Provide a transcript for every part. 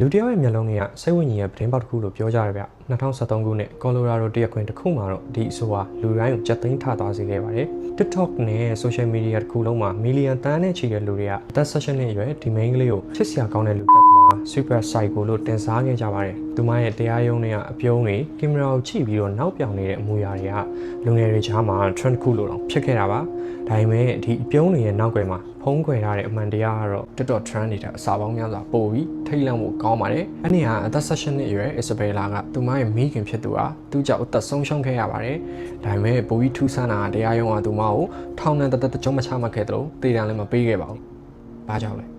လူတယောက်ရဲ့မျက်လုံးတွေကစိတ်ဝိညာဉ်ရဲ့ပတင်းပေါက်တစ်ခုလို့ပြောကြရဗျ2013ခုနှစ်ကော်လိုရာဒိုတရက်ခွင်တစ်ခုမှာတော့ဒီအဆိုဟာလူတိုင်းကိုကြက်သိမ်းထသွားစေခဲ့ပါတယ် TikTok နဲ့ social media တစ်ခုလုံးမှာမီလီယံတန်းနဲ့ချီတဲ့လူတွေကအသက်16နှစ်အရွယ်ဒီ main ကလေးကိုချစ်စရာကောင်းတဲ့လူတက်သမား super psycho လို့တင်စားခဲ့ကြပါတယ်သူမရဲ့တရားရုံးတွေကအပြုံးတွေကင်မရာကိုကြည့်ပြီးတော့နောက်ပြောင်နေတဲ့အမူအရာတွေကလူငယ်တွေကြားမှာ trend ခုလို့တော့ဖြစ်ခဲ့တာပါဒါပေမဲ့ဒီအပြုံးတွေရဲ့နောက်ွယ်မှာဖုံးကွယ်ထားတဲ့အမှန်တရားကတော့ TikTok trend တွေတဲ့အစာပေါင်းများစွာပို့ပြီးထိတ်လန့်ဖို့ကောင်းပါတယ်။အဲ့ဒီဟာအသက်16နှစ်အရွယ် Isabella ကသူမရဲ့မိခင်ဖြစ်သူဟာသူ့ကြောင့်အသက်ဆုံးရှုံးခဲ့ရပါတယ်။ဒါပေမဲ့ပိုပြီးထူးဆန်းတာတရားရုံးကသူမကိုထောင်နဲ့တကြုံမချမှတ်ခဲ့တယ်လို့တေတံလည်းမပေးခဲ့ပါဘူး။ဘာကြောင့်လဲ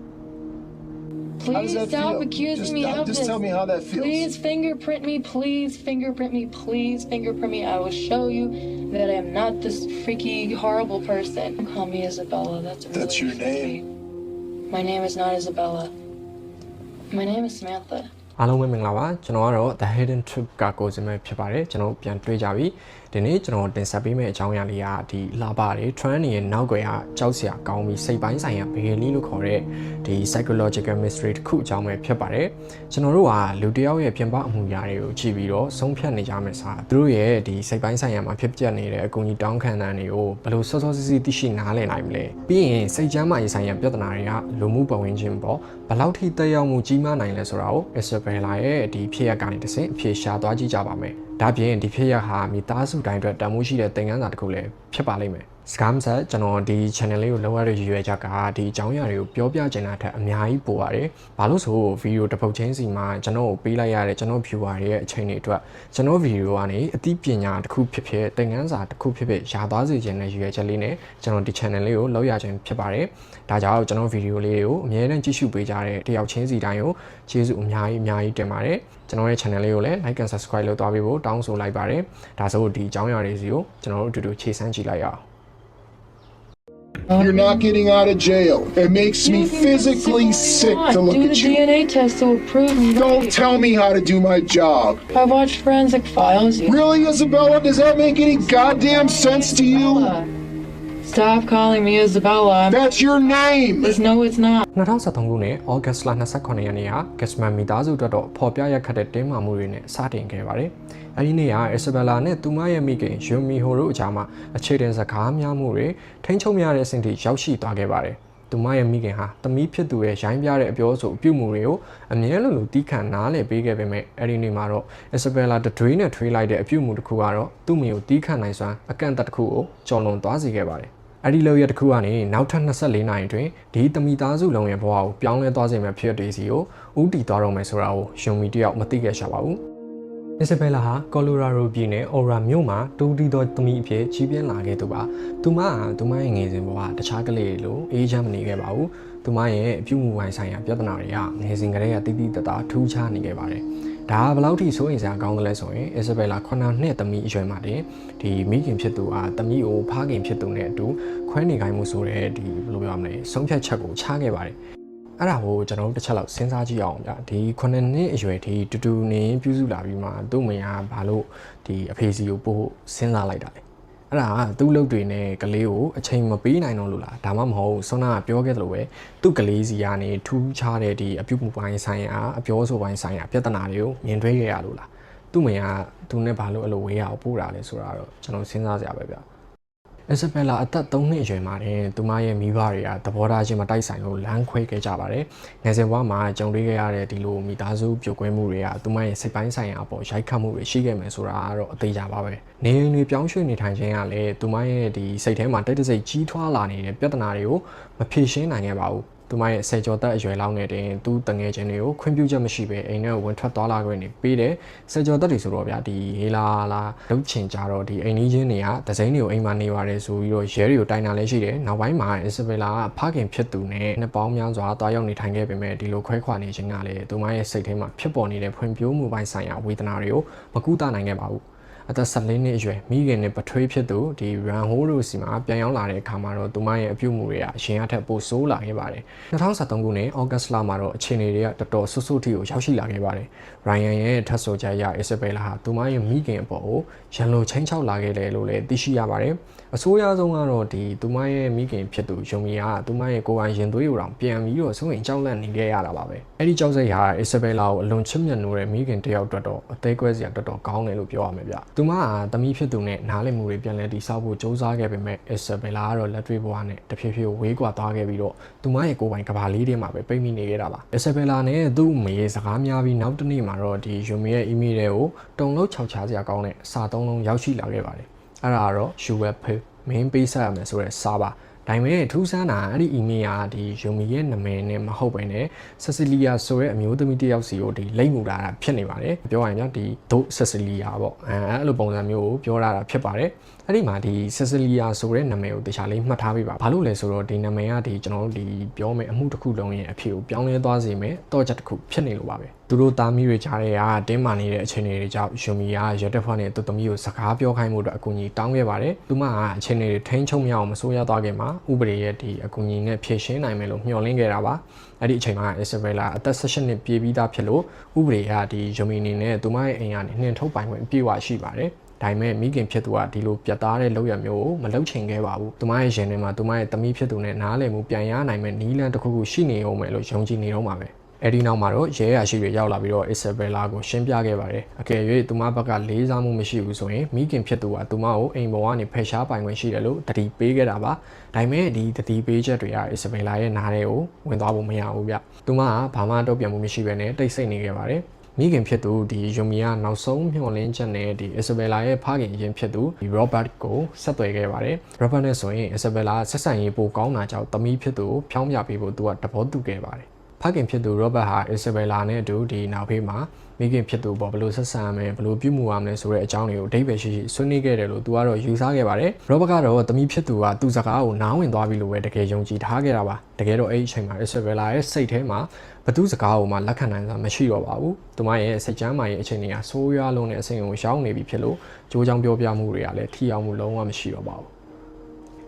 Please stop accusing me of this. Just tell me how that feels. Please fingerprint me. Please fingerprint me. Please fingerprint me. I will show you that I'm not this freaky, horrible person. Call me Isabella. That's your name. My name is not Isabella. My name is Samantha. အားလုံးပဲမင်္ဂလာပါကျွန်တော်ကတော့ The Hidden Truth ကကိုစမဲဖြစ်ပါတယ်ကျွန်တော်ပြန်တွေ့ကြပြီဒီနေ့ကျွန်တော်တင်ဆက်ပေးမယ့်အကြောင်းအရာလေးကဒီလာပါတွေ trend တွေရဲ့နောက်ွယ်ကကြောက်စရာကောင်းပြီးစိတ်ပိုင်းဆိုင်ရာဘေလီလို့ခေါ်တဲ့ဒီ psychological mystery တစ်ခုအကြောင်းပဲဖြစ်ပါတယ်ကျွန်တော်တို့ကလူတစ်ယောက်ရဲ့ပြင်ပအမှုရာတွေကိုကြည့်ပြီးတော့ဆုံးဖြတ်နေကြမယ်စားသူတို့ရဲ့ဒီစိတ်ပိုင်းဆိုင်ရာမှာဖြစ်ပျက်နေတဲ့အကူအညီတောင်းခံတဲ့တွေကိုဘယ်လိုစောစောစီးစီးသိရှိနားလည်နိုင်မလဲပြီးရင်စိတ်ကျန်းမာရေးဆိုင်ရာပြဿနာတွေကလူမှုပတ်ဝန်းကျင်ပေါ့ဘယ်လောက်ထိတက်ရောက်မှုကြီးမားနိုင်လဲဆိုတာကို Isabella ရဲ့ဒီဖြစ်ရပ်ကနေတစ်ဆင့်အဖြေရှာသွားကြည့်ကြပါမယ်ဒါပြင်ဒီဖြစ်ရပ်ဟာမိသားစုတိုင်းအတွက်တန်ဖိုးရှိတဲ့သင်ခန်းစာတစ်ခုလည်းဖြစ်ပါလိမ့်မယ်စကားမဆက်ကျွန်တော်ဒီ channel လေးကိုလောက်ရတဲ့ရည်ရွယ်ချက်ကဒီအကြောင်းအရာတွေကိုပြောပြချင်တာထက်အများကြီးပိုပါတယ်။ဘာလို့ဆိုဗီဒီယိုတစ်ပုတ်ချင်းစီမှာကျွန်တော်ကိုပေးလိုက်ရတဲ့ကျွန်တော် viewer တွေရဲ့အချိန်တွေအတွက်ကျွန်တော်ဗီဒီယိုကနေအသိပညာတစ်ခုဖြစ်ဖြစ်သင်ခန်းစာတစ်ခုဖြစ်ဖြစ်ရသွားစေခြင်းနဲ့ရည်ရွယ်ချက်လေးနဲ့ကျွန်တော်ဒီ channel လေးကိုလောက်ရခြင်းဖြစ်ပါတယ်။ဒါကြောင့်ကျွန်တော်ဗီဒီယိုလေးတွေကိုအမြဲတမ်းကြည့်ရှုပေးကြတဲ့တယောက်ချင်းစီတိုင်းကိုကျေးဇူးအများကြီးတင်ပါတယ်။ကျွန်တော်ရဲ့ channel လေးကိုလည်း like and subscribe လုပ်သွားပေးဖို့တောင်းဆိုလိုက်ပါတယ်။ဒါဆိုဒီအကြောင်းအရာတွေစီကိုကျွန်တော်တို့အတူတူခြေစမ်းကြည့်လိုက်ရအောင်You're not getting out of jail. It makes me physically sick to look Do at the you. DNA test to prove me Don't right. tell me how to do my job. I watched Forensic Files. Really, Isabella? Does that make any goddamn sense to you? Stop calling me Isabella. That's your name. No, it's not. 2013ခုနှစ်ဩဂတ်စ်လ29ရက်နေ့က Gasman မိသားစုအတွက်တော့ပေါ်ပြရက်ခတ်တဲ့တင်းမာမှုတွေနဲ့စတင်ခဲ့ပါတယ်။အဲဒီနေ့က Isabella နဲ့သူမရဲ့မိခင် Yumiko တို့အကြားမှာအခြေတင်စကားများမှုတွေထိန်းချုပ်မရတဲ့အဆင့်ထိရောက်ရှိသွားခဲ့ပါတယ်။သူမရဲ့မိခင်ဟာသမီးဖြစ်သူရဲ့ရိုင်းပြတဲ့အပြောဆိုအပြုမှုတွေကိုအမြဲလိုတီးခံနားလည်ပေးခဲ့ပေမဲ့အဲဒီနေ့မှာတော့ Isabella တတွေးနဲ့ထွေးလိုက်တဲ့အပြုမှုတစ်ခုကတော့သူ့မိကိုတီးခံနိုင်စွမ်းအကန့်အသတ်တစ်ခုကိုကျော်လွန်သွားစေခဲ့ပါတယ်။အဲ့ဒီလောက်ရတစ်ခုကနေနောက်ထပ်24နာရီအတွင်းဒီတမိသားစုလုံးရဲ့ဘဝကိုပြောင်းလဲသွားစေမယ့်ဖြစ်တွေစီကိုဥတီသွားတော့မယ်ဆိုတာကိုယုံမီတယောက်မသိခဲ့ရှာပါဘူး။ Isabella ဟာကော်လိုရာဒိုပြည်နယ် Aura မြို့မှာတူတီတော်သမီးအဖြစ်ကြီးပြင်းလာခဲ့သူပါ။သူမရဲ့ငယ်စဉ်ဘဝတခြားကလေးလိုအေးချမ်းမနေခဲ့ပါဘူး။သူမရဲ့အပြုမှုပိုင်းဆိုင်ရာပြဿနာတွေကငယ်စဉ်ကတည်းကတိတိတတ်တာထူးခြားနေခဲ့ပါတယ်။ဒါကဘယ်လောက်ထိစိုးရိမ်စရာကောင်းတယ်လဲဆိုရင် Isabella 9နှစ်သမီးအရွယ်မှာတင်ဒီမိခင်ဖြစ်သူသမီးကိုဖခင်ဖြစ်သူနဲ့အတူခွဲနေခိုင်းမှုဆိုတဲ့ဒီဘယ်လိုပြောရမလဲဆုံးဖြတ်ချက်ကိုချခဲ့ပါတယ်အဲ့ဒါကိုကျွန်တော်တို့တစ်ချက်လောက်စဉ်းစားကြည့်အောင်ဗျာဒီ9နှစ်အရွယ်ဒီတူနေပြုစုလာပြီးမှသူ့မယားဘာလို့ဒီအဖေစီကိုပို့စဉ်းစားလိုက်တာလဲအဲ့ဒါကသူ့လုပ်တွေနဲ့ကလေးကိုအချိန်မပေးနိုင်တော့လို့လားဒါမှမဟုတ်ဆွမ်းနာပြောခဲ့သလိုပဲသူ့ကလေးစီကနေထူးခြားတဲ့ဒီအပြုတ်မှုပိုင်းဆိုင်ရာအပြောဆိုပိုင်းဆိုင်ရာပြဿနာတွေကိုမြင်တွေ့ခဲ့ရလို့လားသူ့မယားသူနဲ့ဘာလို့အဲ့လိုဝေးရအောင်ပို့တာလဲဆိုတာတော့ကျွန်တော်စဉ်းစားကြရပဲဗျာIsabella အသက်3နှစ်အရွယ်မှာတင်သူမရဲ့မိဘတွေကသဘောထားချင်းမတိုက်ဆိုင်လို့လမ်းခွဲခဲ့ကြပါတယ်။ငယ်စဉ်ဘဝမှာကြုံတွေ့ခဲ့ရတဲ့ဒီလိုမိသားစုပြိုကွဲမှုတွေကသူမရဲ့စိတ်ပိုင်းဆိုင်ရာအပေါ်ရိုက်ခတ်မှုတွေရှိခဲ့မယ်ဆိုတာကတော့အသေးချာပါပဲ။နေအိမ်တွေပြောင်းရွှေ့နေထိုင်ခြင်းကလည်းသူမရဲ့ဒီစိတ်ထဲမှာတိတ်တဆိတ်ကြီးထွားလာနေတဲ့ပြဿနာတွေကိုမဖြေရှင်းနိုင်ခဲ့ပါဘူး။သူမရဲ့ဆယ်ကျော်သက်အရွယ်လောက်နဲ့တင်သူတငယ်ချင်းတွေကိုခွင့်ပြုချက်မရှိဘဲအိမ်ထဲဝင်ထွက်သွားလာခွင့်နေပေးတယ်ဆယ်ကျော်သက်တွေဆိုတော့ဗျာဒီဟေးလာလှုပ်ချင်ကြတော့ဒီအိမ်ကြီးချင်းတွေကဒဇိန်းတွေကိုအိမ်မှာနေပါတယ်ဆိုပြီးတော့ရဲတွေကိုတိုင်တာလည်းရှိတယ်နောက်ပိုင်းမှာ Isabella ကဖခင်ဖြစ်သူနဲ့နှစ်ပေါင်းများစွာတွားရောက်နေထိုင်ခဲ့ပေမဲ့ဒီလိုခွဲခွာနေခြင်းကလည်းသူမရဲ့စိတ်ထဲမှာဖြစ်ပေါ်နေတဲ့ဖွံ့ဖြိုးမှုပိုင်းဆိုင်ရာဝေဒနာတွေကိုမကူတာနိုင်ခဲ့ပါဘူး အသက်14နှစ်အရွယ်မိခင်နဲ့ပထွေးဖြစ်သူဒီ Ran Ho တို့စီမှာပြန်ရောက်လာတဲ့အခါမှာတော့သူမရဲ့အပြုအမူတွေကအရင်အထက်ပိုဆိုးလာခဲ့ပါတယ်2013ခုနှစ်ဩဂတ်စ်လမှာတော့အခြေအနေတွေကတော်တော်ဆူဆူထိကိုရောက်ရှိလာခဲ့ပါတယ် Ryan ရဲ့ထပ်ဆိုချက်အရ Isabella ဟာသူမရဲ့မိခင်အပေါ်ကိုရန်လိုချင်းချောက်လာခဲ့တယ်လို့လည်းသိရှိရပါတယ်အဆိုးရွားဆုံးကတော့ဒီသူမရဲ့မိခင်ဖြစ်သူယုံမီကသူမရဲ့ကိုယ်ပိုင်ရင်သွေးကိုတောင်ပြန်ပြီးတော့စိုးရင်ကြောက်လန့်နေခဲ့ရတာပါပဲအဲ့ဒီကြောက်စိတ်ဟာ Isabella ကိုအလွန်ချစ်မြတ်နိုးတဲ့မိခင်တယောက်အတွက်တော့အသေးကွဲစရာတော်တော်ကောင်းတယ်လို့ပြောရမယ်ဗျသူမကသမီးဖြစ်သူနဲ့နားလည်မှုတွေပြန်လည်တည်ဆောက်ဖို့ကြိုးစားခဲ့ပေမဲ့ Isabella ကတော့လက်တွေ့ဘဝနဲ့တဖြည်းဖြည်းဝေးကွာသွားခဲ့ပြီးတော့သူမရဲ့ကိုယ်ပိုင်ကဘာလေးတွေမှာပဲပိတ်မိနေခဲ့တာပါ Isabella နဲ့သူ့အမေစကားများပြီးနောက်တစ်နေ့မှာတော့ဒီယုံမီရဲ့ email တွေကိုတုံလို့ခြောက်ချားစရာကောင်းတဲ့စာသုံးလုံးရောက်ရှိလာခဲ့ပါတယ်အဲ့ဒါကတော့ you will pay မင်းပေးဆက်ရမယ်ဆိုတဲ့စာပါဒါပေမဲ့ထူးဆန်းတာအဲ့ဒီ email ကဒီယုံမီရဲ့နာမည်နဲ့မဟုတ်ဘဲနဲ့ Cecilia ဆိုတဲ့အမျိုးသမီးတစ်ယောက်စီကိုဒီလိမ့်မှုတာဖြစ်နေပါတယ်ပြောရရင်ဗျဒီဒို Cecilia ပေါ့အဲ့လိုပုံစံမျိုးကိုပြောရတာဖြစ်ပါတယ်အဲ့ဒီမှာဒီ Cecilia ဆိုတဲ့နာမည်ကိုတခြားလေးမှတ်ထားပေးပါဘာလို့လဲဆိုတော့ဒီနာမည်ကဒီကျွန်တော်တို့ဒီပြောမယ်အမှုတစ်ခုလုံးရဲ့အဖြစ်ကိုပြောင်းလဲသွားစေမယ်တော့ချက်တစ်ခုဖြစ်နေလို့ပါပဲသူတို့သားမီးတွေကြားထဲကတင်းမာနေတဲ့အခြေအနေတွေကြောင့်ယုံမီကရတက်ဖွားနဲ့သူ့သမီးကိုစကားပြောခိုင်းမှုအတွက်အကူအညီတောင်းခဲ့ပါတယ်သူမကအခြေအနေတွေထိန်းချုပ်မရအောင်မဆိုးရသွားခင်မှာဥပဒေရဲ့ဒီအကူအညီနဲ့ဖြည့်ရှင်းနိုင်မယ်လို့မျှော်လင့်ခဲ့တာပါအဲ့ဒီအချိန်မှာ Isabella အသက်16နှစ်ပြည့်ပြီးသားဖြစ်လို့ဥပဒေကဒီယုံမီအနေနဲ့သူမရဲ့အိမ်ကနေနှင်ထုတ်ပိုင်ခွင့်အပြည့်အဝရှိပါတယ်ဒါပေမဲ့မိခင်ဖြစ်သူကဒီလိုပြတ်သားတဲ့လုပ်ရမျိုးကိုမလုပ်ချင်ခဲ့ပါဘူး။သူမရဲ့ရင်ထဲမှာသူမရဲ့သမီးဖြစ်သူနဲ့နားလည်မှုပြန်ရနိုင်မဲ့နီးလန်းတစ်ခုခုရှိနေအောင်မယ်လို့ယုံကြည်နေတော့မှာပဲ။အဲဒီနောက်မှာတော့ရဲရရှိတွေရောက်လာပြီးတော့ Isabella ကိုရှင်းပြခဲ့ပါတယ်။အကယ်၍သူမဘက်ကလေးစားမှုမရှိဘူးဆိုရင်မိခင်ဖြစ်သူကသူမကိုအိမ်ပေါ်ကနေဖယ်ရှားပိုင်ခွင့်ရှိတယ်လို့တတိပေးခဲ့တာပါ။ဒါပေမဲ့ဒီတတိပေးချက်တွေက Isabella ရဲ့နားထဲကိုဝင်သွားဖို့မရဘူးဗျ။သူမကဘာမှတုံ့ပြန်မှုမရှိဘဲနဲ့တိတ်ဆိတ်နေခဲ့ပါတယ်။မိခင်ဖြစ်သူဒီယုံမီကနောက်ဆုံးမျှော်လင့်ချက်နဲ့ဒီ Isabella ရဲ့ဖခင်ရင်ဖြစ်သူဒီ Robert ကိုဆက်သွယ်ခဲ့ပါတယ် Robert နဲ့ဆိုရင် Isabella ဆက်ဆံရေးပိုကောင်းတာကြောင့်သမီးဖြစ်သူကိုဖြောင်းပြပေးဖို့သူကတဘောတူခဲ့ပါတယ်ဖခင်ဖြစ်သူ Robert ဟာ Isabella နဲ့အတူဒီနောက်ဖေးမှာမိခင်ဖြစ်သူပေါ်ဘယ်လိုဆက်ဆံရမလဲဘယ်လိုပြုမှုရမလဲဆိုတဲ့အကြောင်းတွေကိုအဓိပ္ပာယ်ရှိရှိဆွေးနွေးခဲ့တယ်လို့သူကတော့ယူဆခဲ့ပါတယ် Robert ကတော့သမီးဖြစ်သူကသူ့စကားကိုနားဝင်သွားပြီလို့ပဲတကယ်ယုံကြည်ထားခဲ့တာပါတကယ်တော့အဲ့ဒီအချိန်မှာ Isabella ရဲ့စိတ်ထဲမှာဘသူစကားကိုမှလက်ခံနိုင်တာမရှိတော့ပါဘူးသူမရဲ့စိတ်ချမ်းသာရဲ့အခြေအနေကဆိုးရွားလုံးတဲ့အဆင့်ကိုရောက်နေပြီဖြစ်လို့ကြိုးကြောင်ပြောပြမှုတွေကလည်းထီအောင်မှုလုံးဝမရှိတော့ပါဘူး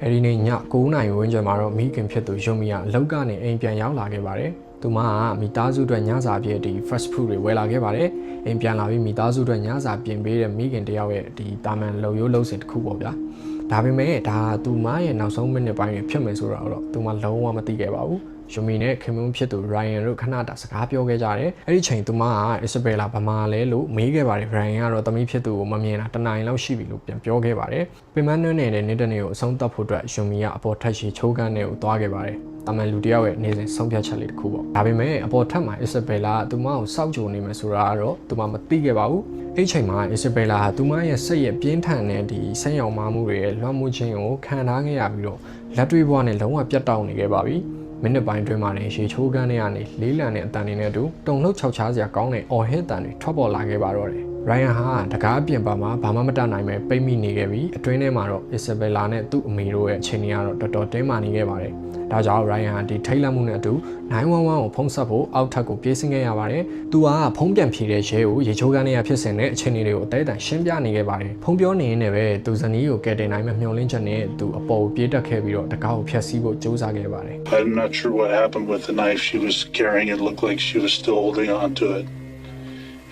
အဲ့ဒီနေ့ည9နာရီဝန်းကျင်မှာတော့မိခင်ဖြစ်သူယုံမီကအလောက်ကနေအိမ်ပြန်ရောက်လာခဲ့ပါတယ်သူမကမိသားစုအတွက်ညစာပြည့်ဒီ fast food တွေဝယ်လာခဲ့ပါတယ်အိမ်ပြန်လာပြီးမိသားစုအတွက်ညစာပြင်ပေးတဲ့မိခင်တယောက်ရဲ့ဒီတာမန်လှုပ်ရိုးလှုပ်စဉ်တစ်ခုပေါ့ဗျာဒါပေမဲ့ဒါသူမရဲ့နောက်ဆုံးမိနစ်ပိုင်းတွေဖြစ်မယ်ဆိုတော့သူမလုံးဝမသိခဲ့ပါဘူးယုံမီနဲ့ခင်မွန်းဖြစ်သူ Ryan တို့ခဏတာစကားပြောခဲ့ကြတယ်အဲ့ဒီချိန်သူမက Isabella ဘာမှလဲလို့မေးခဲ့ပါတယ် Ryan ကတော့သမီးဖြစ်သူကိုမမြင်တာတနင်္လာလောက်ရှိပြီလို့ပြန်ပြောခဲ့ပါတယ်ပင်မနှွှဲနေတဲ့နေ့တစ်နေ့ကိုအဆုံးသတ်ဖို့အတွက်ယုံမီကအပေါ်ထက်ရှိချိုးကန်းတဲ့ကိုသွားခဲ့ပါတယ်တာမန်လူတယောက်ရဲ့နေစဉ်ဆုံးဖြတ်ချက်လေးတစ်ခုပေါ့ဒါပေမဲ့အပေါ်ထက်မှာ Isabella ကသူမကိုစောက်ကြိုနေမယ်ဆိုတာကတော့သူမမသိခဲ့ပါဘူးအဲ့ချိန်မှာ Isabella ဟာသူမရဲ့စိတ်ရဲ့ပြင်းထန်တဲ့ဒီစိတ်ရောင်မာမှုတွေရဲ့လွှမ်းမိုးခြင်းကိုခံထားခဲ့ရပြီးတော့လက်တွေ့ဘဝနဲ့လုံးဝပြတ်တောက်နေခဲ့ပါပြီမိနစ်ပိုင်းတွင်းမှာလည်းရေချိုးကန်းတွေကနေလေးလံတဲ့အတန်တွေနဲ့အတူတုံလှုပ်ခြောက်ခြားစရာကောင်းတဲ့အော်ဟစ်တန်တွေထွက်ပေါ်လာခဲ့ပါတော့တယ်။ Ryan ဟာတကားအပြင်ပါမှာဘာမှမတတ်နိုင်ပဲပိတ်မိနေခဲ့ပြီးအတွင်းထဲမှာတော့ Isabella နဲ့သူ့အမေတို့ရဲ့အခြေအနေကတော့တော်တော်တင်းမာနေခဲ့ပါတယ်။ဒါကြောင့် Ryan ဟာဒီထိတ်လန့်မှုနဲ့အတူ911ကိုဖုန်းဆက်ဖို့အောက်ထပ်ကိုပြေးဆင်းခဲ့ရပါတယ်။သူကဖုန်းပြန်ဖြေတဲ့ရဲကိုရေချိုးကန်းတွေကဖြစ်စဉ်တဲ့အခြေအနေတွေကိုအသေးအံရှင်းပြနေခဲ့ပါတယ်။ဖုန်းပြောနေရင်လည်းပဲသူဇနီးကိုကယ်တင်နိုင်မဲ့မျှော်လင့်ချက်နဲ့သူအပေါ်ကိုပြေးတက်ခဲ့ပြီးတော့တကားကိုဖျက်ဆီးဖို့ကြိုးစားခဲ့ပါတယ်။ I'm not sure what happened with the knife she was carrying. It looked like she was still holding on to it.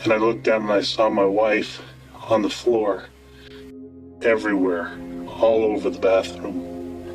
And I looked down and I saw my wife on the floor, everywhere, all over the bathroom.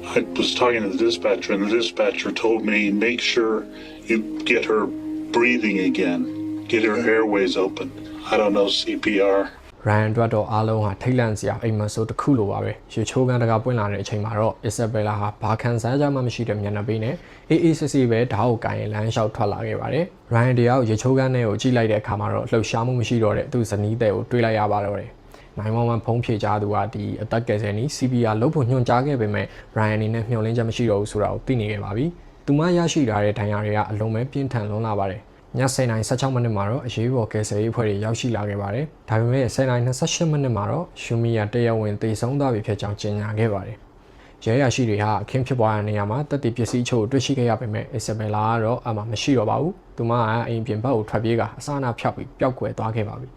I was talking to the dispatcher, and the dispatcher told me, make sure you get her breathing again, get her airways open. I don't know CPR. Ryan တို့တော့အားလုံးဟာထိတ်လန့်စရာအိမ်မဆိုးတစ်ခုလိုပါပဲရေချိုးကန်းတကာပွင့်လာတဲ့အချိန်မှာတော့ Isabella ဟာဘာခံစားကြမှမရှိတဲ့မျက်နှာပေးနဲ့အေးဆေးဆေးပဲဓာတ်ကိုကိုင်လမ်းလျှောက်ထွက်လာခဲ့ပါတယ် Ryan တယောက်ရေချိုးကန်းထဲကိုကြည့်လိုက်တဲ့အခါမှာတော့လှုပ်ရှားမှုမရှိတော့တဲ့သူ့ဇနီးတဲ့ကိုတွေးလိုက်ရပါတော့တယ်911ဖုန်းဖြေကြားသူကဒီအသက်ကယ်ဆယ်နီး CPR လုပ်ဖို့ညွှန်ကြားခဲ့ပေမဲ့ Ryan အနေနဲ့မျှော်လင့်ချက်မရှိတော့ဘူးဆိုတာကိုသိနေခဲ့ပါပြီသူမရရှိလာတဲ့ဒဏ်ရာတွေကအလုံးမဲ့ပြင်းထန်လွန်းလာပါတယ်ည10:16မိနစ်မှာတော့အရေးပေါ်ကယ်ဆယ်ရေးအဖွဲ့တွေရောက်ရှိလာခဲ့ပါတယ်။ဒါပေမဲ့10:28မိနစ်မှာတော့ရှူမီယာတရားဝင်သေဆုံးသွားပြီဖြစ်ကြောင်းကြေညာခဲ့ပါတယ်။ရဲရရှိတွေဟာအခင်းဖြစ်ပွားတဲ့နေရာမှာတပ်တီပစ္စည်းချို့တွေ့ရှိခဲ့ရပေမဲ့ Isabella ကတော့အမှမရှိတော့ပါဘူး။သူမကအိမ်ပြင်ဘက်ကိုထွက်ပြေးကအစအနဖြောက်ပြီးပျောက်ကွယ်သွားခဲ့ပါပြီ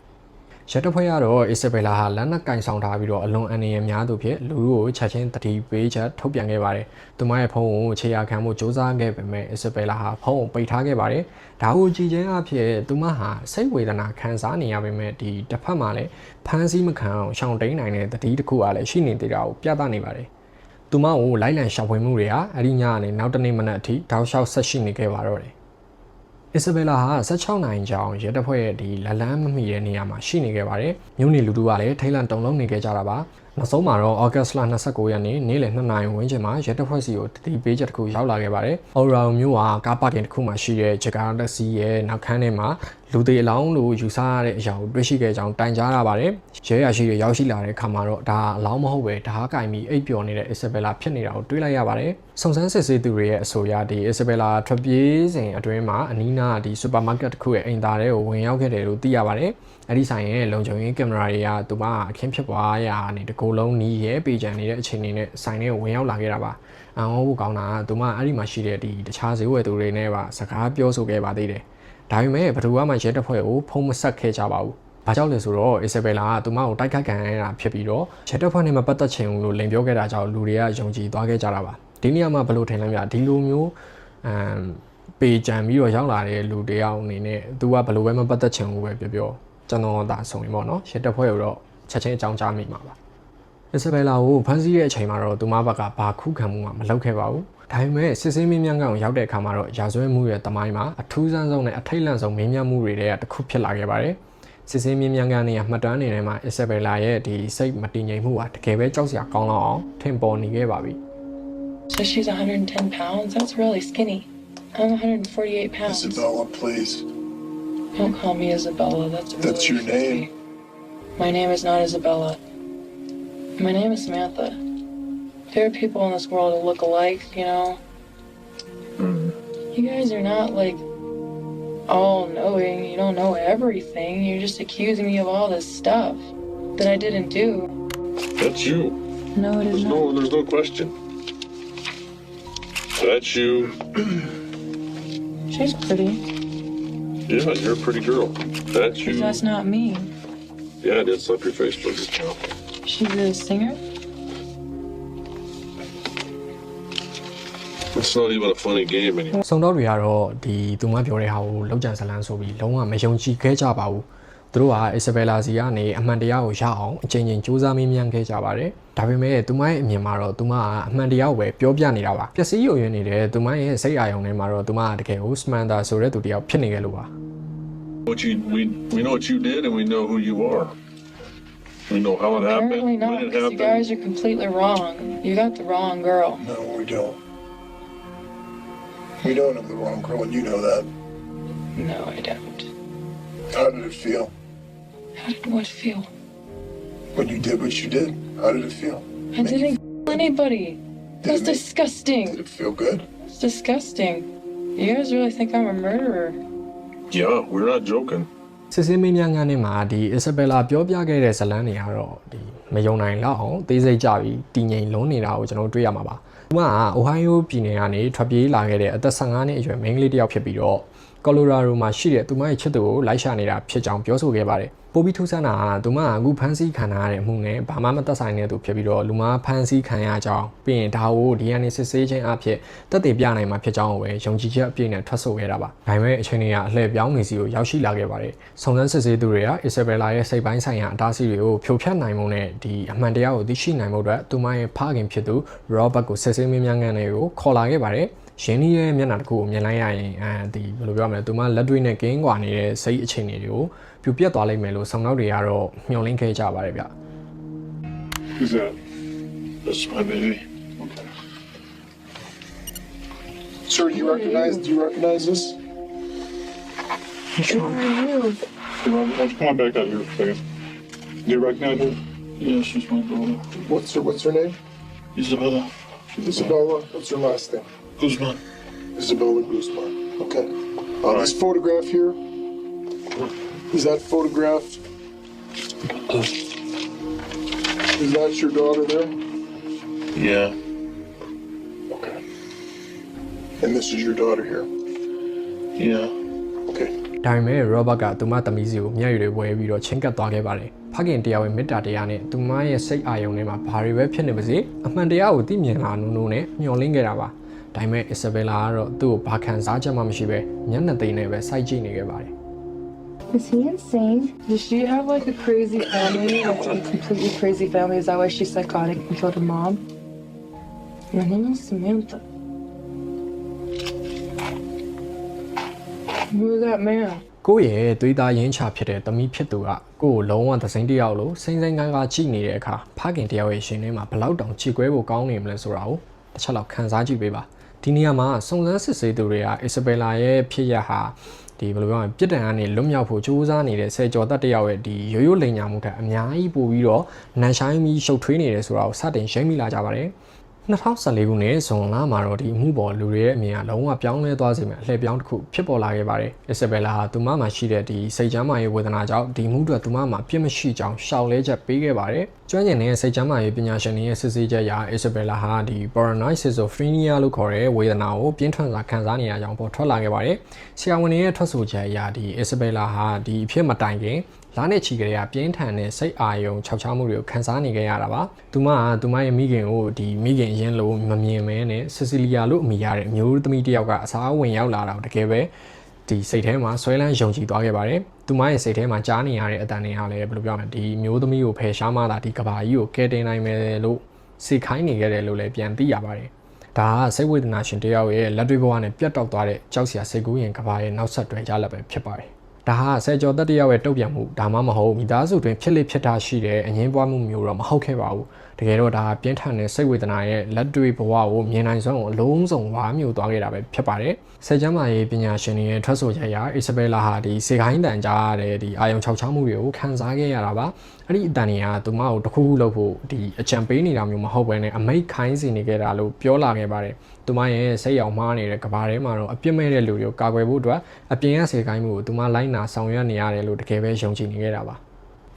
။ ရတဖွဲ့ကတော့ Isabella ဟာလက်နက်ကင်ဆောင်ထားပြီးတော့အလွန်အန္တရာယ်များသူဖြစ်လူကိုချက်ချင်းတတိပေးချက်ထုတ်ပြန်ခဲ့ပါတယ်။သူမရဲ့ဖုန်းကိုခြေရာခံမှုစူးစမ်းခဲ့ပေမဲ့ Isabella ဟာဖုန်းကိုပိတ်ထားခဲ့ပါတယ်။ဒါကိုကြည့်ချင်းအဖြစ်သူမဟာစိတ်ဝေဒနာခံစားနေရပေမဲ့ဒီတစ်ဖက်မှာလည်းဖမ်းဆီးမခံအောင်ရှောင်တိန်နိုင်တဲ့တတိတစ်ခုအားလည်းရှိနေသေးတာကိုပြသနေပါတယ်။သူမကိုလိုက်လံရှာဖွေမှုတွေဟာအဲ့ဒီညကနေနောက်တနေ့မနက်အထိတောက်လျှောက်ဆက်ရှိနေခဲ့ပါတော့တယ်Isabella ဟာ16နိုင်ကြောင်ရဲတပ်ဖွဲ့ရဲ့ဒီလက်လန်းမမီတဲ့နေရာမှာရှိနေခဲ့ပါတယ်။မြို့နေလူထုကလည်းထိတ်လန့်တုန်လှုပ်နေခဲ့ကြတာပါ။နောက်ဆုံးမှာတော့ August 29 ရက်နေ့နေ့လယ်2နာရီဝန်းကျင်မှာရဲတပ်ဖွဲ့စီကိုတတိပေးချက်တစ်ခုရောက်လာခဲ့ပါတယ်။ Aurora မြို့ဟာကားပါကင်တစ်ခုမှာရှိတဲ့ဂျကာတက်စီရဲ့နောက်ခန်းထဲမှာလူသေးအလောင်းလို့ယူဆရတဲ့အရာကိုတွေ့ရှိခဲ့ကြောင်းတိုင်ကြားရပါတယ်။ရဲရရှိတွေရောက်ရှိလာတဲ့အခါမှာတော့ဒါအလောင်းမဟုတ်ပဲဓာတ်ကင်ပြီးအိပ်ပျော်နေတဲ့ Isabella ဖြစ်နေတာကိုတွေ့လိုက်ရပါတယ်။စုံစမ်းစစ်ဆေးသူတွေရဲ့အဆိုအရဒီ Isabella ထွက်ပြေးစဉ်အတွင်းမှာအနီးနားဒီစူပါမားကတ်တစ်ခုရဲ့အိမ်သားတွေကိုဝင်ရောက်ခဲ့တယ်လို့သိရပါတယ်။အဲဒီဆိုင်ရဲ့လုံခြုံရေးကင်မရာတွေကသူမအခင်းဖြစ်ပွားရာနေတကူလုံးနီးရဲပေကြံနေတဲ့အခြေအနေနဲ့ဆိုင်ထဲကိုဝင်ရောက်လာခဲ့တာပါ။အံ့ဩဖို့ကောင်းတာကသူမအဲ့ဒီမှာရှိတဲ့ဒီတခြားဈေးဝယ်သူတွေနဲ့ပါစကားပြောဆိုခဲ့ပါသေးတယ်။ဒါပေမဲ့ဘယ်သူမှရဲတပ်ဖွဲ့ကိုဖုံးမဆက်ခဲ့ကြပါဘူး။ဘာကြောင့်လဲဆိုတော့ Isabella ကသူမကိုတိုက်ခိုက်ခံရတာဖြစ်ပြီးတော့ရဲတပ်ဖွဲ့နဲ့မပတ်သက်ချင်ဘူးလို့လိန်ပြောခဲ့တာကြောင့်လူတွေကယုံကြည်သွားခဲ့ကြတာပါ။ဒီနေရာမှာဘယ်လိုထင်လဲမြဒီလိုမျိုးပေကြံပြီးတော့ရောက်လာတဲ့လူတယောက်အနေနဲ့သူကဘယ်လိုပဲမပတ်သက်ချင်ဘူးပဲပြောကျွန်တော်ဒါဆိုရင်ပေါ့နော်ရဲတပ်ဖွဲ့ကိုတော့ချက်ချင်းအကြောင်းကြားမိမှာပါ။ Isabella ကိုဖမ်းဆီးတဲ့အချိန်မှာတော့သူမဘက်ကဘာခုခံမှုမှမလုပ်ခဲ့ပါဘူး။ဒါပေမဲ့စစ်ဆေးမင်းမြန်းကောင်ရောက်တဲ့အခါမှာတော့ရာဇဝတ်မှုရဲ့တမိုင်းမှာအထူးဆန်းဆုံးနဲ့အထိတ်လန့်ဆုံးမင်းမြန်းမှုတွေတည်းတစ်ခုဖြစ်လာခဲ့ပါတယ်။စစ်ဆေးမင်းမြန်းကန်နေရမှတ်တမ်းနေထဲမှာ Isabella ရဲ့ဒီစိတ်မတည်ငြိမ်မှုဟာတကယ်ပဲကြောက်စရာကောင်းလောက်အောင်ထင်ပေါ်နေခဲ့ပါပြီ။ So she's 110 pounds? That's really skinny. I'm 148 pounds. Isabella, please. Don't call me Isabella. That's your name. My name is not Isabella. My name is Samantha. There are people in this world who look alike, you know. You guys are not like all knowing. You don't know everything. You're just accusing me of all this stuff that I didn't do. That's you. No, it is not. There's no question. That's you. She's pretty. Yeah, you're a pretty girl. That's you. But that's not me. Yeah, I did slap your face, but She's a singer? it's not even a funny game anymore. စုံတော့တွေကတော့ဒီသူမပြောတဲ့ဟာကိုလောက်ကျန်ဇလန်းဆိုပြီးလုံးဝမယုံကြည်ခဲ့ကြပါဘူးသူတို့က Isabella စီကနေအမှန်တရားကိုရအောင်အချိန်ချင်းစူးစမ်းမေးမြန်းခဲ့ကြပါတယ်ဒါပေမဲ့သူမရဲ့အမြင်မှာတော့သူမကအမှန်တရားကိုပဲပြောပြနေတာပါပျက်စီးယိုယွင်းနေတဲ့သူမရဲ့စိတ်အာရုံထဲမှာတော့သူမကတကယ်ကို Samantha ဆိုတဲ့သူတယောက်ဖြစ်နေခဲ့လို့ပါ We know what you did and we know who you are. We know how it happened. Apparently not, When it because you happened. guys are completely wrong. You got the wrong girl. No, we don't. We don't have the wrong girl, and you know that. No, I don't. How did it feel? How did what feel? When you did what you did, how did it feel? I didn't kill anybody. That's Did it- disgusting. Did it feel good? It's disgusting. You guys really think I'm a murderer? Yeah, we're not joking. စစ်စစ်မင်းများငန်းနဲ့မှာဒီ Isabella ပြောပြခဲ့တဲ့ဇလန်းတွေကတော့ဒီမယုံနိုင်လောက်အောင်သေးစိတ်ကြပြီးတည်ငြိမ်လွန်းနေတာကိုကျွန်တော်တွေ့ရမှာပါ။သူက Ohio ပြည်နယ်ကနေထွက်ပြေးလာခဲ့တဲ့အသက်15နှစ်အရွယ်မိန်းကလေးတစ်ယောက်ဖြစ်ပြီးတော့ Colorado မှာရှိတဲ့သူမရဲ့ချစ်သူကိုလိုက်ရှာနေတာဖြစ်ကြောင်းပြောဆိုခဲ့ပါတယ်။ပိုပြီးထူးဆန်းတာကသူမကအခုဖမ်းဆီးခံရတဲ့အမှုနဲ့ဘာမှမသက်ဆိုင်တဲ့သူဖြစ်ပြီးတော့လူမဖမ်းဆီးခံရကြောင်းပြီးရင်ဒါကို DNA စစ်ဆေးခြင်းအဖြစ်သက်သေပြနိုင်မှာဖြစ်ကြောင်းကိုပဲယုံကြည်ချက်အပြည့်နဲ့ထွက်ဆိုခဲ့တာပါ။ဒါပေမဲ့အချိန်ကြီးကအလှည့်ပြောင်းနေစီကိုရောက်ရှိလာခဲ့ပါတယ်။စုံစမ်းစစ်ဆေးသူတွေက Isabella ရဲ့စိတ်ပိုင်းဆိုင်ရာအတားအဆီးတွေကိုဖြိုဖျက်နိုင်မှုနဲ့ဒီအမှန်တရားကိုသိရှိနိုင်မှုအတွက်သူမရဲ့ဖခင်ဖြစ်သူ Robert ကိုစစ်ဆေးမင်းများငန်းတွေကိုခေါ်လာခဲ့ပါတယ်။ရင်းနှီးရဲ့မျက်နှာတစ်ခုကိုမြင်လိုက်ရရင်ဒီဘယ်လိုပြောမလဲသူမလက်တွေနဲ့ကင်းကွာနေတဲ့စိတ်အခြေအနေတွေကိုပြပြတ်သွားလိမ့်မယ်လို့ဆောင်နောက်တွေကတော့မျှော်လင့်ခဲ့ကြပါတယ်ဗျ Who's that? That's my baby. Okay. Sir, do you recognize this? Who are you? Hey, Robert, why don't you come on back out here for a second? Do you recognize her? Yeah, she's my daughter. What's her name? Isabella. Isabella. What's her last name? Guzman. Isabella Guzman. Okay. This photograph here. Is that photograph? Is that your daughter there? Yeah. Okay. And this is your daughter here. Yeah. Okay. ဒါပေမဲ့ Robert ကသူမသမီးစီကိုမျက်ရည်တွေဝဲပြီးတော့ချင်းကပ်သွားခဲ့ပါတယ်ဖခင်တရားဝင်မေတ္တာတရားနဲ့သူမရဲ့စိတ်အာရုံထဲမှာဘာတွေပဲဖြစ်နေပါစေအမှန်တရားကိုသိမြင်လာနိုးနိုးနဲ့မျှော်လင့်ခဲ့တာပါဒါပေမဲ့ Isabella ကတော့သူ့ကိုဘာခံစားချက်မှမရှိပဲမျက်နှာသိမ်းနဲ့ပဲစိုက်ကြည့်နေခဲ့ပါတယ် Is he insane? Does she have like a crazy family? Like a completely crazy family? Is that why she's psychotic and killed her mom? My name is Samantha. Who is that man? ကိုယ့်ရဲ့သွေးသားရင်းချဖြစ်တဲ့သမီးဖြစ်သူကကိုယ့်ကိုလုံးဝသစိမ့်တယောက်လို့စိမ့်စိမ့်ကားကားကြည့်နေတဲ့အခါဖခင်တယောက်ရဲ့ရှင်ထဲမှာဘလောက်တောင်ချီကွဲဖို့ကောင်းနေမလဲဆိုတာကိုတစ်ချက်လောက်ခန်းစားကြည့်ပေးပါဒီနေရာမှာစုံစမ်းစစ်ဆေးသူတွေက Isabella ရဲ့ဖြစ်ရဟာဒီဘယ်လိုပြောရမလဲပြစ်ဒဏ်ကနေလွတ်မြောက်ဖို့ကြိုးစားနေတဲ့ဆယ်ကျော်သက်တယောက်ရဲ့ဒီရိုးရိုးလိန်ညာမှုထက်အများကြီးပိုပြီးတော့နန်ဆိုင်ပြီးရှုပ်ထွေးနေတယ်ဆိုတာကိုစတင်ရိပ်မိလာကြပါတယ်2014ခုနှစ်ဇွန်လမှာတော့ဒီအမှုပေါ်လူတွေရဲ့အမြင်ကလုံးဝပြောင်းလဲသွားစေမယ့်အလှည့်ပြောင်းတစ်ခုဖြစ်ပေါ်လာခဲ့ပါတယ်။ Isabella ဟာသူမမှာရှိတဲ့ဒီစိတ်ချမ်းသာရေးဝေဒနာကြောင့်ဒီမှုတွေသူမမှာပြစ်မရှိကြောင်းရှောက်လဲချက်ပေးခဲ့ပါတယ်။ကျွမ်းကျင်တဲ့စိတ်ချမ်းသာရေးပညာရှင်တွေရဲ့စစ်ဆေးချက်အရ Isabella ဟာဒီ paranoid schizophrenia လို့ခေါ်တဲ့ဝေဒနာကိုပြင်းထန်စွာခံစားနေရကြောင်းပေါ်ထွက်လာခဲ့ပါတယ်။ဆရာဝန်တွေရဲ့ထွက်ဆိုချက်အရဒီ Isabella ဟာဒီအဖြစ်မတိုင်ခင်လာနဲ့ချီကလေးကပြင်းထန်တဲ့စိတ်အာရုံခြောက်ခြားမှုတွေကိုခံစားနေခဲ့ရတာပါ။သူမကသူမရဲ့မိခင်ကိုဒီမိခင်ရင်းလို့မမြင်မဲနဲ့ဆီဆီလီယာလို့အမည်ရတဲ့အမျိုးသမီးတစ်ယောက်ကအစားဝင်ရောက်လာတာတကယ်ပဲဒီစိတ်ထဲမှာဆွဲလန်းယုံကြည်သွားခဲ့ပါတယ်။သူမရဲ့စိတ်ထဲမှာကြားနေရတဲ့အတန်တွေကလည်းဘယ်လိုပြောမလဲဒီမျိုးသမီးကိုဖယ်ရှားမှသာဒီကဘာကြီးကိုကယ်တင်နိုင်မယ်လို့စိတ်ခိုင်းနေခဲ့တယ်လို့လည်းပြန်သိရပါတယ်။ဒါကစိတ်ဝေဒနာရှင်တစ်ယောက်ရဲ့လက်တွေ့ဘဝနဲ့ပြတ်တောက်သွားတဲ့ကြောက်စရာစိတ်ကူးရင်ကဘာရဲ့နောက်ဆက်တွဲကြလက်ပဲဖြစ်ပါတယ်။ဒါဟာဆယ်ကျော်သက်တယောက်ရဲ့တုတ်ပြန်မှုဒါမှမဟုတ်မိသားစုတွင်ဖြစ်လေဖြစ်တာရှိတဲ့အငင်းပွားမှုမျိုးတော့မဟုတ်ခဲ့ပါဘူးတကယ်တော့ဒါပြင်းထန်တဲ့စိတ်ဝေဒနာရဲ့လက်တွေ့ဘဝကိုမြင်နိုင်စွမ်းကိုအလုံးစုံဝါမျိုးသွားခဲ့တာပဲဖြစ်ပါတယ်ဆယ်ချမ်းမာရေးပညာရှင်တွေရဲ့ထွက်ဆိုချက်အရ Isabella ဟာဒီစေခိုင်းတန်ကြားရတဲ့ဒီအာယုံခြောက်ခြားမှုတွေကိုခံစားခဲ့ရတာပါအဲ့ဒီအတန်တွေကသူမကိုတစ်ခုခုလုပ်ဖို့ဒီအကြံပေးနေတာမျိုးမဟုတ်ဘဲနဲ့အမိတ်ခိုင်းစီနေခဲ့တာလို့ပြောလာခဲ့ပါတယ်သူမရဲ့စိတ်ရောင်မှားနေတဲ့ကဘာထဲမှာတော့အပြစ်မဲ့တဲ့လူတွေကိုကာကွယ်ဖို့အတွက်အပြင်ကစေခိုင်းမှုကိုသူမလိုက်နာဆောင်ရွက်နေရတယ်လို့တကယ်ပဲယုံကြည်နေခဲ့တာပါ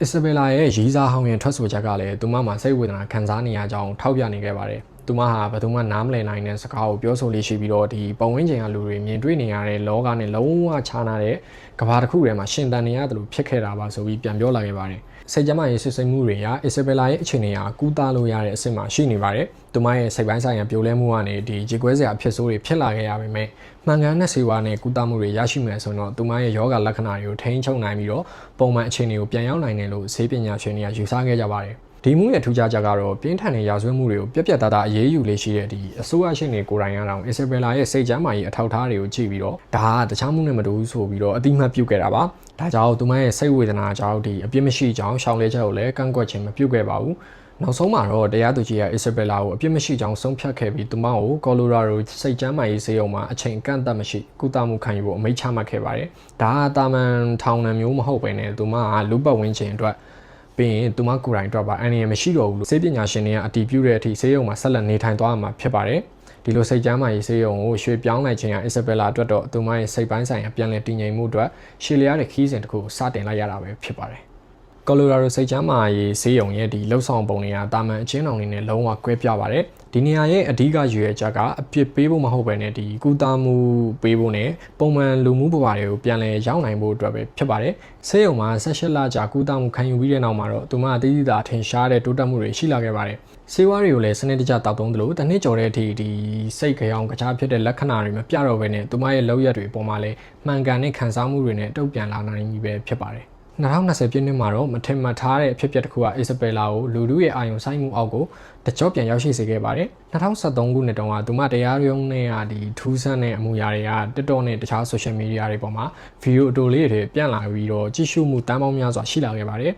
Isabella ရဲ့ရီးစားဟောင်းရင်ထွက်ဆိုချက်ကလည်းသူမမှာစိတ်ဝေဒနာခံစားနေရကြောင်းထောက်ပြနေခဲ့ပါတယ်သူမဟာဘယ်သူမှနားမလည်နိုင်တဲ့စကားကိုပြောဆိုလေးရှိပြီးတော့ဒီပုံဝန်းကျင်ကလူတွေမြင်တွေ့နေရတဲ့လောကနဲ့လုံးဝခြားနာတဲ့ကဘာတစ်ခုထဲမှာရှင်သန်နေရတယ်လို့ဖြစ်ခဲ့တာပါဆိုပြီးပြန်ပြောလာခဲ့ပါတယ်စိတ်ကြမ်းမာရေးဆွေးနွေးမှုတွေက Isabella ရဲ့အခြေအနေဟာကူးသားလို့ရတဲ့အဆင့်မှာရှိနေပါတယ်။သူမရဲ့စိတ်ပိုင်းဆိုင်ရာပြိုလဲမှုကနေဒီကြေကွဲစရာဖြစ်ဆိုးတွေဖြစ်လာခဲ့ရပေမဲ့မှန်ကန်တဲ့ဆေးဝါးနဲ့ကူးသားမှုတွေရရှိမယ်ဆိုတော့သူမရဲ့ယောဂလက္ခဏာတွေကိုထိန်းချုပ်နိုင်ပြီးတော့ပုံမှန်အခြေအနေကိုပြန်ရောက်နိုင်တယ်လို့ဆေးပညာရှင်တွေကယူဆခဲ့ကြပါတယ်။ဒီမှုရဲ့ထူးခြားချက်ကတော့ပြင်းထန်တဲ့ရာဇဝတ်မှုတွေကိုပြက်ပြက်သားသားအရေးယူလေးရှိတဲ့ဒီအစိုးရရှင်တွေကိုယ်တိုင်ရအောင် Isabella ရဲ့စိတ်ကြမ်းမာရေးအထောက်အထားတွေကိုကြည့်ပြီးတော့ဒါကတခြားမှုနဲ့မတူဘူးဆိုပြီးတော့အတိမတ်ပြုတ်ခဲ့တာပါ။ဒါကြောင့်သူမရဲ့စိတ်ဝေဒနာကြောင့်ဒီအပြစ်မရှိကြောင်းရှောင်လဲချက်ကိုလည်းကန့်ကွက်ခြင်းမပြုတ်ခဲ့ပါဘူး။နောက်ဆုံးမှာတော့တရားသူကြီးက Isabella ကိုအပြစ်မရှိကြောင်းဆုံးဖြတ်ခဲ့ပြီးသူမကို Colorado စိတ်ကြမ်းမာရေးဆေးရုံမှာအချိန်ကန့်သတ်မရှိကုသမှုခံယူဖို့အမိန့်ချမှတ်ခဲ့ပါတယ်။ဒါကတာမန်ထောင်နှံမျိုးမဟုတ်ဘဲနဲ့သူမကလူပတ်ဝန်းကျင်အတွက်ပြီးရင်သူမကိုယ်တိုင်အတွက်ပါအန္တရာယ်မရှိတော့ဘူးလို့ဆေးပညာရှင်တွေကအတည်ပြုတဲ့အထိဆေးရုံမှာဆက်လက်နေထိုင်သွားမှာဖြစ်ပါတယ်။ဒီလိုစိတ်ကြမ်းမာရေးဆေးရုံကိုရွှေ့ပြောင်းလိုက်ခြင်းက Isabella အတွက်တော့သူမရဲ့စိတ်ပိုင်းဆိုင်ရာပြန်လည်တည်ငြိမ်မှုအတွက်ရှည်လျားတဲ့ခီးစဉ်တစ်ခုကိုစတင်လိုက်ရတာပဲဖြစ်ပါတယ်။ Colorado စိတ်ချမ်းသာရေးဆေးရုံရဲ့ဒီလှုပ်ဆောင်ပုံတွေကတာမန်အချင်းတော်တွေနဲ့လုံးဝကွဲပြားပါတယ်။ဒီနေရာရဲ့အဓိကရွေးချက်ကအပြစ်ပေးဖို့မဟုတ်ဘဲနဲ့ဒီကုသမှုပေးဖို့နဲ့ပုံမှန်လူမှုဘဝတွေကိုပြန်လည်ရောက်နိုင်ဖို့အတွက်ပဲဖြစ်ပါတယ်။ဆေးရုံမှာ18လကြာကုသမှုခံယူပြီးတဲ့နောက်မှာတော့သူမအသီးသီးသာထင်ရှားတဲ့တိုးတက်မှုတွေရှိလာခဲ့ပါတယ်။ဆေးဝါးတွေကိုလည်းစနစ်တကျတောက်သုံးသလိုတစ်နှစ်ကျော်တဲ့အထိဒီစိတ်ကြောင်ကြားဖြစ်တဲ့လက္ခဏာတွေမပြတော့ဘဲနဲ့သူမရဲ့လောက်ရက်တွေပေါ်မှာလည်းမှန်ကန်တဲ့ခံစားမှုတွေနဲ့တုံ့ပြန်လာနိုင်ပြီပဲဖြစ်ပါတယ်။2020ပြည့်နှစ်မှာတော့မထင်မှတ်ထားတဲ့အဖြစ်အပျက်တစ်ခုက Isabella ကိုလူထုရဲ့အာရုံစိုက်မှုအောက်ကိုတကြော့ပြန်ရောက်ရှိစေခဲ့ပါတယ်2013ခုနှစ်တုန်းကသူမတရားရုံးနဲ့ဒီထူးဆန်းတဲ့အမှုရာတွေက TikTok နဲ့တခြား social media တွေပေါ်မှာဗီဒီယိုအတိုလေးတွေပြန်လာပြီးတော့ကြည့်ရှုမှုတန်းပေါင်းများစွာရှိလာခဲ့ပါတယ်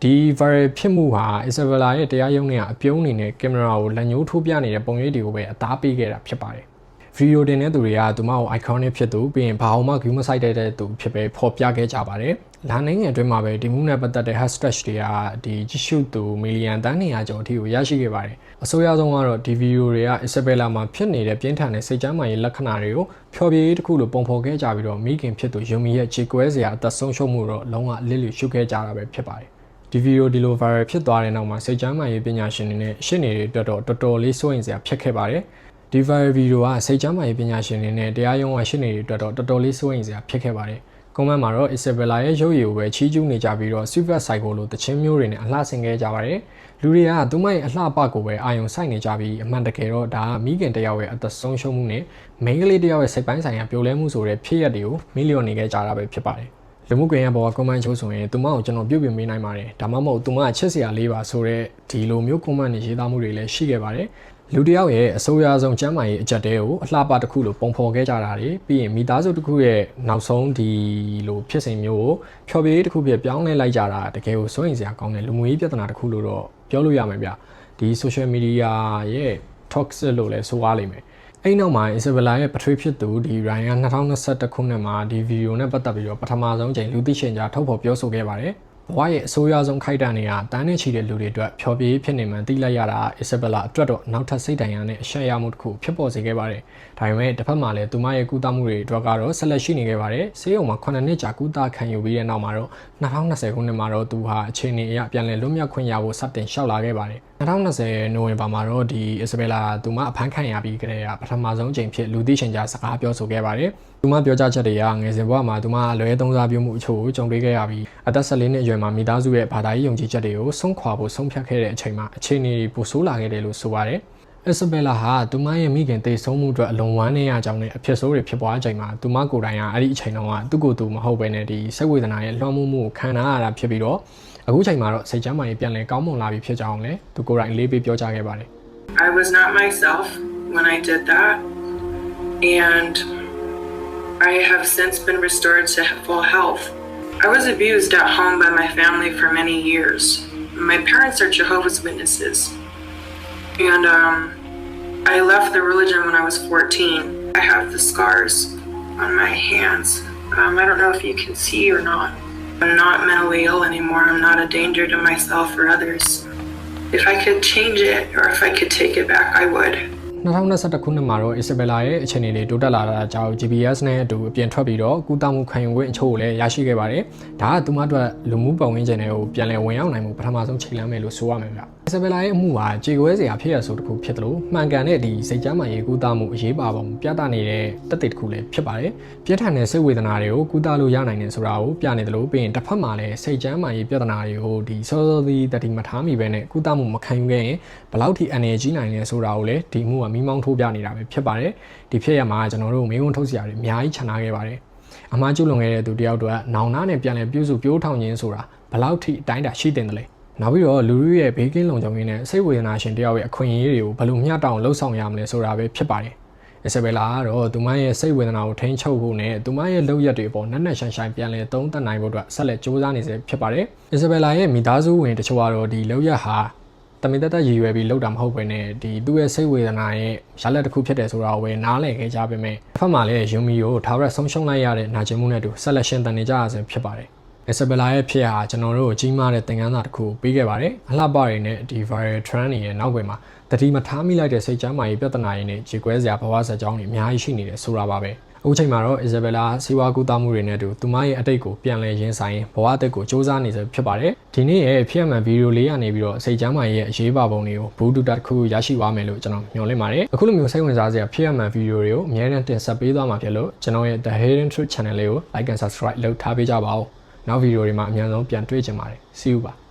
ဒီ viral ဖြစ်မှုဟာ Isabella ရဲ့တရားရုံးနဲ့အပြုံးအနေနဲ့ကင်မရာကိုလက်ညှိုးထိုးပြနေတဲ့ပုံရိပ်တွေကိုပဲအသားပေးခဲ့တာဖြစ်ပါတယ်ဗီဒီယိုတင်တဲ့သူတွေကသူမကို iconic ဖြစ်သူပြီးရင်ဘာမှ view မဆိုင်တဲ့သူဖြစ်ပဲဖော်ပြခဲ့ကြပါတယ်။လာနိုင်ငယ်အတွင်းမှာပဲဒီမှုနဲ့ပတ်သက်တဲ့ hashtag တွေကဒီကြည့်ရှုသူမီလီယံတန်း200ကျော်အထိကိုရရှိခဲ့ပါတယ်။အဆိုအရဆုံးကတော့ဒီဗီဒီယိုတွေက Isabella မှာဖြစ်နေတဲ့ပြင်းထန်တဲ့စိတ်ကြမ်းမာရေးလက္ခဏာတွေကိုဖျော်ဖြေရေးတစ်ခုလိုပုံဖော်ခဲ့ကြပြီးတော့မိခင်ဖြစ်သူယူမီရဲ့ခြေကွဲစရာအသက်ဆုံးရှုံးမှုတော့လုံးဝလစ်လျူရှုခဲ့ကြတာပဲဖြစ်ပါတယ်။ဒီဗီဒီယိုဒီလို viral ဖြစ်သွားတဲ့နောက်မှာစိတ်ကြမ်းမာရေးပညာရှင်တွေနဲ့ရှင်းနေတဲ့အတွက်တော့တော်တော်လေးစိုးရိမ်စရာဖြစ်ခဲ့ပါတယ်။ဒီ viral video ကစိတ်ချမ်းသာရေးပညာရှင်တွေနဲ့တရားရုံးကရှင်းနေတဲ့အတွက်တော့တော်တော်လေးစိုးရိမ်စရာဖြစ်ခဲ့ပါတယ်။ comment မှာတော့ Isabella ရဲ့ရုပ်ရည်ကိုပဲချီးကျူးနေကြပြီးတော့ Super Psycho လို့တခြင်းမျိုးတွေနဲ့အလှဆင်ခဲ့ကြပါတယ်လူတွေကသူမရဲ့အလှပကိုပဲအာယုံစိုက်နေကြပြီးအမှန်တကယ်တော့ဒါကမိခင်တယောက်ရဲ့အသက်ဆုံးရှုံးမှုနဲ့မိန်းကလေးတယောက်ရဲ့စိတ်ပိုင်းဆိုင်ရာပြိုလဲမှုဆိုတဲ့ဖြစ်ရပ်တွေကိုမီလီယံနေခဲ့ကြတာပဲဖြစ်ပါတယ်လူမှုကွန်ရက်ပေါ်က comment ချိုးဆိုရင်သူမကိုကျွန်တော်ပြုတ်ပြပေးနိုင်ပါတယ်ဒါမှမဟုတ်သူမကချစ်စရာလေးပါဆိုတဲ့ဒီလိုမျိုး comment တွေရေးသားမှုတွေလည်းရှိခဲ့ပါတယ်လူတယောက်ရဲ့အဆိုးရွားဆုံးကျမ်းမာရေးအကြက်တဲကိုအလှပတစ်ခုလိုပုံဖော်ခဲ့ကြတာတွေပြီးရင်မိသားစုတစ်ခုရဲ့နောက်ဆုံးဒီလိုဖြစ်စဉ်မျိုးကိုဖျော်ဖြေရေးတစ်ခုပြပြောင်းလဲလိုက်ကြတာတကယ်ကိုစိုးရိမ်စရာကောင်းတဲ့လူမှုရေးပြဿနာတစ်ခုလို့တော့ပြောလို့ရမယ်ဗျဒီ social media ရဲ့ toxic လို့လည်းဆိုရလိမ့်မယ်အဲ့နောက်မှာ Isabella ရဲ့ပထဝီဖြစ်သူဒီ Ryan 2021ခုနှစ်မှာဒီဗီဒီယိုနဲ့ပတ်သက်ပြီးတော့ပထမဆုံးချိန်လူသိရှင်ကြားထုတ်ဖော်ပြောဆိုခဲ့ပါတယ်ဘဝရဲ့အဆိုးရွားဆုံးခိုက်တန်တွေကတန်းနဲ့ချီတဲ့လူတွေအတွက်ဖျော်ဖြေဖြစ်နေမှန်းသိလိုက်ရတာ Isabella အတွက်တော့နောက်ထပ်စိတ်တိုင်ရနဲ့အရှက်ရမှုတစ်ခုဖြစ်ပေါ်စေခဲ့ပါတယ်။ဒါပေမဲ့တစ်ဖက်မှာလည်းသူမရဲ့ကုသမှုတွေအတွက်ကတော့ဆက်လက်ရှိနေခဲ့ပါတယ်။ဆေးရုံမှာ9နှစ်ကြာကုသခံယူပြီးတဲ့နောက်မှာတော့2020ခုနှစ်မှာတော့သူဟာအခြေအနေအရပြန်လည်လွတ်မြောက်ခွင့်ရဖို့စတင်လျှောက်လာခဲ့ပါတယ်။2020နိုဝင်ဘာမှာတော့ဒီ Isabella သူမအဖမ်းခံရပြီးကြတဲ့ပထမဆုံးချိန်ဖြစ်လူသိရှင်ကြားစကားပြောဆိုခဲ့ပါတယ်။သူမပြောကြားချက်တွေကငယ်စဉ်ဘဝမှာသူမအလွဲသုံးစားပြုမှုအချို့ကိုကြုံတွေ့ခဲ့ရပြီးအသက်14နှစ်အရွယ်မှာမိသားစုရဲ့ဘာသာရေးယုံကြည်ချက်တွေကိုဆုံးခွာဖို့ဆုံးဖြတ်ခဲ့တဲ့အချိန်မှာအခြေအနေတွေပိုဆိုးလာခဲ့တယ်လို့ဆိုပါတယ်။ Isabella ဟာသူမရဲ့မိခင်တေဆုံးမှုအတွက်အလွန်ဝမ်းနည်းရကြောင်းနဲ့အဖြစ်ဆိုးတွေဖြစ်ပွားချိန်မှာသူမကိုယ်တိုင်ကအဲ့ဒီအချိန်တုန်းကသူ့ကိုယ်သူမဟုတ်ဘဲနဲ့ဒီစိတ်ဝေဒနာရဲ့လွှမ်းမိုးမှုကိုခံစားရတာဖြစ်ပြီးတော့အခုချိန်မှာတော့စိတ်ကျန်းမာရေးပြန်လည်ကောင်းမွန်လာပြီဖြစ်ကြောင်းလည်းသူကိုယ်တိုင်လေးပေးပြောကြားခဲ့ပါတယ် I was not myself when I did that and I have since been restored to full health. I was abused at home by my family for many years. My parents are Jehovah's Witnesses. And I left the religion when I was 14. I have the scars on my hands. I don't know if you can see or not. I'm not mentally ill anymore. I'm not a danger to myself or others. If I could change it or if I could take it back, I would. 2021ခုနှစ်မှာတော့ Isabella ရဲ့အခြေအနေတွေတိုးတက်လာတာကြောင့် GPS နဲ့အတူအပြင်ထွက်ပြီးတော့ကုသမှုခံယူခွင့်အချို့ကိုလည်းရရှိခဲ့ပါတယ်။ဒါကသူမအတွက်လူမှုပတ်ဝန်းကျင်တွေကိုပြန်လည်ဝင်ရောက်နိုင်မှုပထမဆုံးချိန်လှမ်းမယ်လို့ဆိုရမယ်ဗျ။ Isabella ရဲ့အမှုဟာကြေကွဲစရာဖြစ်ရဆိုတစ်ခုဖြစ်တယ်လို့မှန်ကန်တဲ့ဒီစိတ်ကျန်းမာရေးကုသမှုအရေးပါပုံပြသနေတဲ့တက်တဲ့တစ်ခုလည်းဖြစ်ပါတယ်။ပြင်းထန်တဲ့စိတ်ဝေဒနာတွေကိုကုသလို့ရနိုင်တယ်ဆိုတာကိုပြနေတယ်လို့ပြီးရင်တစ်ဖက်မှာလည်းစိတ်ကျန်းမာရေးပြဿနာတွေကိုဒီစောစောသီးတတိမထားမိပဲနဲ့ကုသမှုမခံယူခဲ့ရင်ဘယ်လောက်ထိအနေကြီးနိုင်လဲဆိုတာကိုလည်းဒီမှုကမိမောင်းထိုးပြနေတာပဲဖြစ်ပါတယ်ဒီဖြစ်ရမှာကျွန်တော်တို့မေးခွန်းထုတ်စရာတွေအများကြီးခြံထားခဲ့ပါတယ်အမှားကျူးလွန်ခဲ့တဲ့သူတယောက်တော့နောင်နာနဲ့ပြန်လည်ပြုစုပြိုးထောင်ခြင်းဆိုတာဘယ်လောက်ထိအတိုင်းတာရှိတင်တယ်လဲနောက်ပြီးတော့လူတွေရဲ့ဘေးကင်းလုံခြုံရေးနဲ့စိတ်ဝေဒနာရှင်တယောက်ရဲ့အခွင့်အရေးတွေကိုဘယ်လိုမျှတောင်လှုပ်ဆောင်ရမလဲဆိုတာပဲဖြစ်ပါတယ်Isabella ကတော့သူမရဲ့စိတ်ဝေဒနာကိုထိန်းချုပ်ဖို့နဲ့သူမရဲ့လုပ်ရက်တွေပေါ်နက်နက်ရှိုင်းရှိုင်းပြန်လည်သုံးသပ်နိုင်ဖို့အတွက်ဆက်လက်စ조사နေစေဖြစ်ပါတယ်။ Isabella ရဲ့မိသားစုဝင်တချို့ကတော့ဒီလုပ်ရက်ဟာတမင်သက်သက်ရည်ရွယ်ပြီးလုပ်တာမဟုတ်ဘဲနဲ့ဒီသူ့ရဲ့စိတ်ဝေဒနာရဲ့ရလဒ်တစ်ခုဖြစ်တယ်ဆိုတာကိုပဲနားလည်ခဲ့ကြပေမဲ့တစ်ဖက်မှာလည်းယူမီကိုထာဝရဆုံးရှုံးလိုက်ရတဲ့နာကျင်မှုနဲ့တူဆက်လက်ရှင်သန်နေကြရဆဲဖြစ်ပါတယ်။ Isabella ရဲ့ဖြစ်ဟာကျွန်တော်တို့ကိုကြီးမားတဲ့သင်ခန်းစာတစ်ခုပေးခဲ့ပါတယ်။အလှပတွေနဲ့ဒီ viral trend တွေရဲ့နောက်ွယ်မှာတတိမထားမိလိုက်တဲ့စိတ်ကျန်းမာရေးပြဿနာတွေနဲ့ကြေကွဲစရာဘဝဆက်ကြောင်းတွေအများကြီးရှိနေတယ်ဆိုတာပါပဲ။အခုချိန်မှာတော့ Isabella စီဝါကူတာမှုတွေနဲ့တူသူမရဲ့အတိတ်ကိုပြန်လည်ရင်းဆိုင်ဘဝအသစ်ကိုစ조사နေစေဖြစ်ပါတယ်။ဒီနေ့ရဲ့ဖြစ်မှန်ဗီဒီယိုလေးကနေပြီးတော့စိတ်ကျန်းမာရေးရဲ့အရေးပါပုံတွေကိုဘူးတူတာတစ်ခုရရှိသွားမယ်လို့ကျွန်တော်မျှော်လင့်ပါတယ်။အခုလိုမျိုးစိတ်ဝင်စားစရာဖြစ်မှန်ဗီဒီယိုတွေကိုအများနဲ့တင်ဆက်ပေးသွားမှာဖြစ်လို့ကျွန်တော်ရဲ့ The Hidden Truth Channel လေးကို like and subscribe လုပ်ထားပေးကြပါဦး။နောက်ဗီဒီယိုတွေမှာအများဆုံးပြန်တွေ့ကြပါမယ်။ See you ပါ